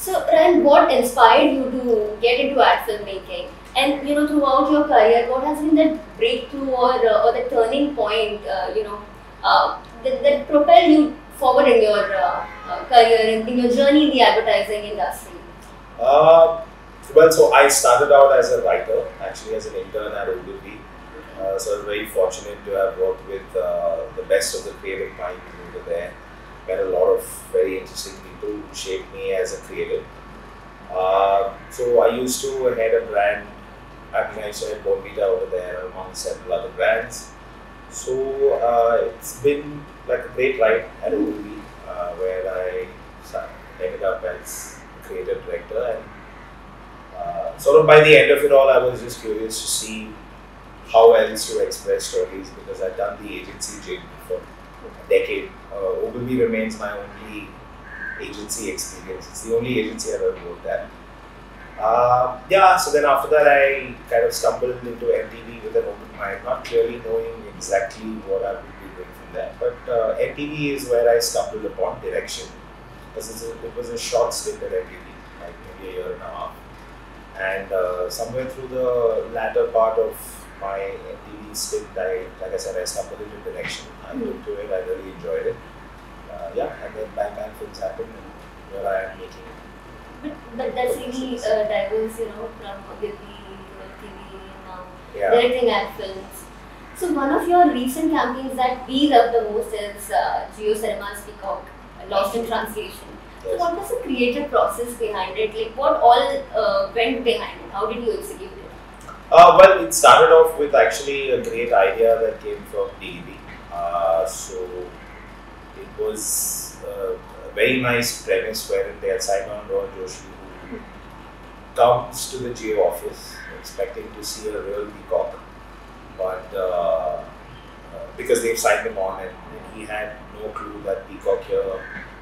So, Ryan, what inspired you to get into art filmmaking? And throughout your career, what has been that breakthrough or the turning point, that propelled you forward in your career and in your journey in the advertising industry? Uh, well, so I started out as a writer, actually as an intern at Ogilvy. So I was very fortunate to have worked with the best of the creative minds over there. Met a lot of very interesting people who shaped me as a creative. So I used to head a brand. I used to head Bonvita over there among several other brands. So it's been like a great ride at Ogilvy, where I ended up as creative director, and sort of by the end of it all, I was just curious to see how else to express stories, because I'd done the agency gig for a decade. Ogilvy remains my only agency experience. It's the only agency I've ever worked at. So then after that, I kind of stumbled into MTV with an open mind, not clearly knowing exactly what I would be doing from there. But MTV is where I stumbled upon direction, because it was a short stint at MTV, like maybe a year and a half. And somewhere through the latter part of my MTV stint, like I said, I stumbled into direction. I looked to it, I really enjoyed it. And then Bang Bang Films happened, and here I am making. But that's really diverse, from Ogilvy to TV and now directing ad films. So one of your recent campaigns that we love the most is Geo Cinema's Peacock, Lost in Translation. So what was the creative process behind it? Like what all went behind it? How did you execute it? Well, it started off with actually a great idea that came from DDB. So it was a very nice premise wherein they had Simon Roy Joshi, who comes to the Geo office expecting to see a real peacock, but because they've signed him on, and he had no clue that Peacock here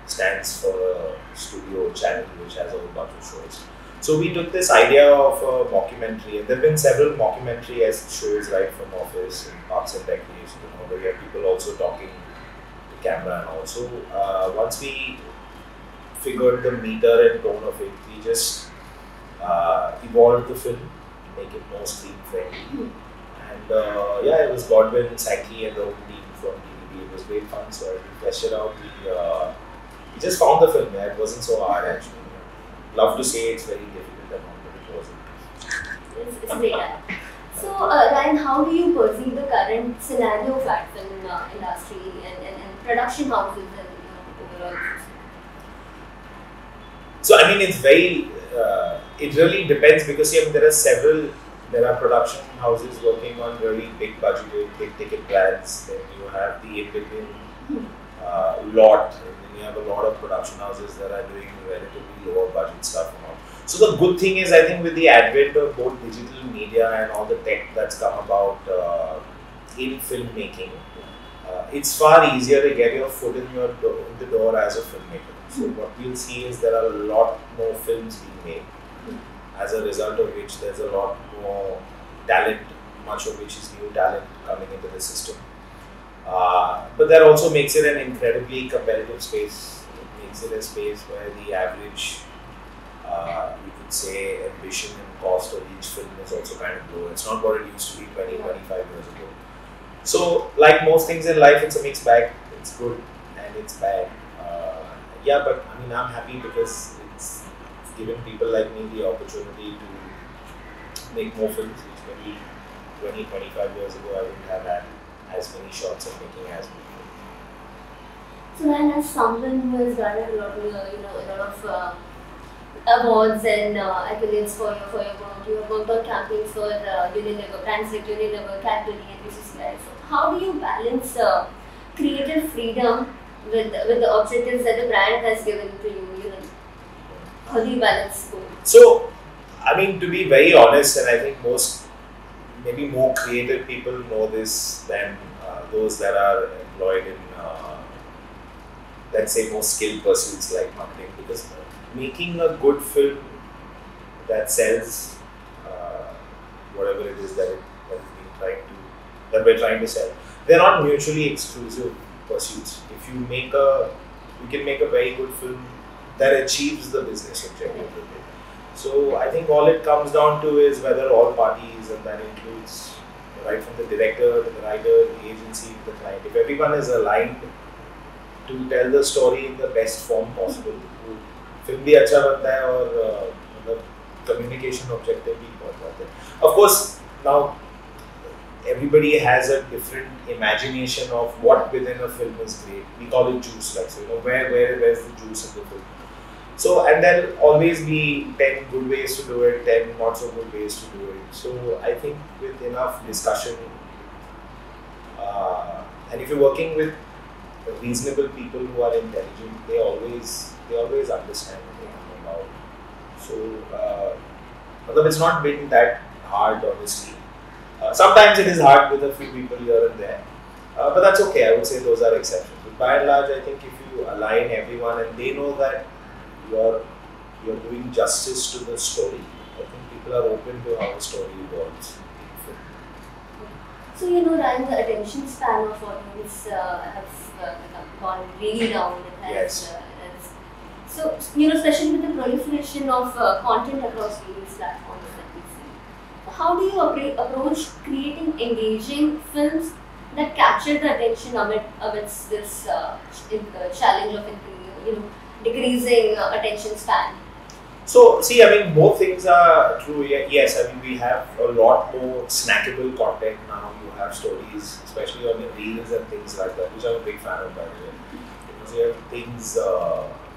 stands for a studio channel which has a whole bunch of shows. So we took this idea of a mockumentary, and there have been several mockumentary-esque shows right from Office and Parks and Recreation, where we have people also talking to camera and all. So once we figured the meter and tone of it, we just evolved the film to make it more screen-friendly. And it was Godwin, Sankey and the whole team from DDB. It was great fun, so as we fleshed it out, we just found the film. It wasn't so hard actually. Love to say it's very difficult and all, but it wasn't. It's great. So Ryan, how do you perceive the current scenario of ad film industry and production houses and overall? So I mean, it's very. It really depends, because there are production houses working on really big budgeted, big ticket brands. Then you have the in-between lot. And then you have a lot of production houses that are doing relatively lower budget stuff and all. So the good thing is, I think with the advent of both digital media and all the tech that's come about in filmmaking, it's far easier to get your foot in the door as a filmmaker. So what we'll see is there are a lot more films being made, as a result of which there's a lot more talent, much of which is new talent coming into the system. But that also makes it an incredibly competitive space. It makes it a space where the average, you could say, ambition and cost of each film is also kind of low. It's not what it used to be 20, 25 years ago. So, like most things in life, it's a mixed bag. It's good and it's bad. But I mean, I'm happy because it's given people like me the opportunity to make more films, which maybe 20, 25 years ago I wouldn't have had as many shots of making as many films. So then, as someone who has done a lot of awards and accolades for your work, you have worked on campaigns for Unilever, brands like Unilever, Cadbury and BCCI. So how do you balance creative freedom with the objectives that the brand has given to you? How do you balance both? So, I mean, to be very honest, and I think maybe more creative people know this than those that are employed in, let's say, more skilled pursuits like marketing, because making a good film that sells whatever it is that we're trying to sell, they're not mutually exclusive pursuits. If you can make a very good film that achieves the business objective. So I think all it comes down to is whether all parties, and that includes right from the director to the writer, the agency to the client, if everyone is aligned to tell the story in the best form possible, film भी अच्छा बनता है और communication objective भी बहुत बनता है. Of course, now everybody has a different imagination of what within a film is great. We call it juice, like, so where's the juice in the film. So, and there'll always be 10 good ways to do it, 10 not so good ways to do it. So I think with enough discussion, and if you're working with reasonable people who are intelligent, they always understand what they're talking about. So, although it's not been that hard, honestly. Sometimes it is hard with a few people here and there, but that's okay. I would say those are exceptions. But by and large, I think if you align everyone and they know that you're doing justice to the story, I think people are open to how a story evolves. So Ryan, the attention span of audience has gone really down. It has, Yes. So especially with the proliferation of content across various platforms that we see, how do you approach creating engaging films that capture the attention amidst this challenge of decreasing attention span? So, see, I mean, both things are true. Yes, I mean, we have a lot more snackable content now. You have stories, especially on the reels and things like that, which I'm a big fan of, by the way. Because you have things,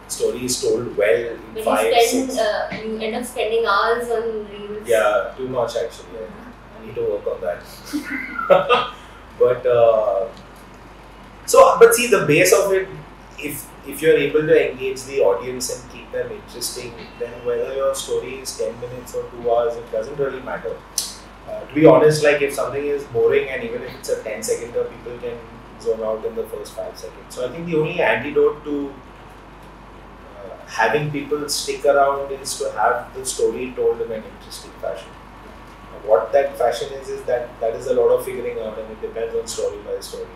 stories told well in When 5, you 6. you end up spending hours on reels. Yeah, too much actually. I need to work on that. But but see, the base of it, if you're able to engage the audience and keep them interesting, then whether your story is 10 minutes or 2 hours, it doesn't really matter. To be honest, like if something is boring and even if it's a 10-seconder, people can zone out in the first 5 seconds. So I think the only antidote to having people stick around is to have the story told in an interesting fashion. What that fashion is that is a lot of figuring out, and it depends on story by story.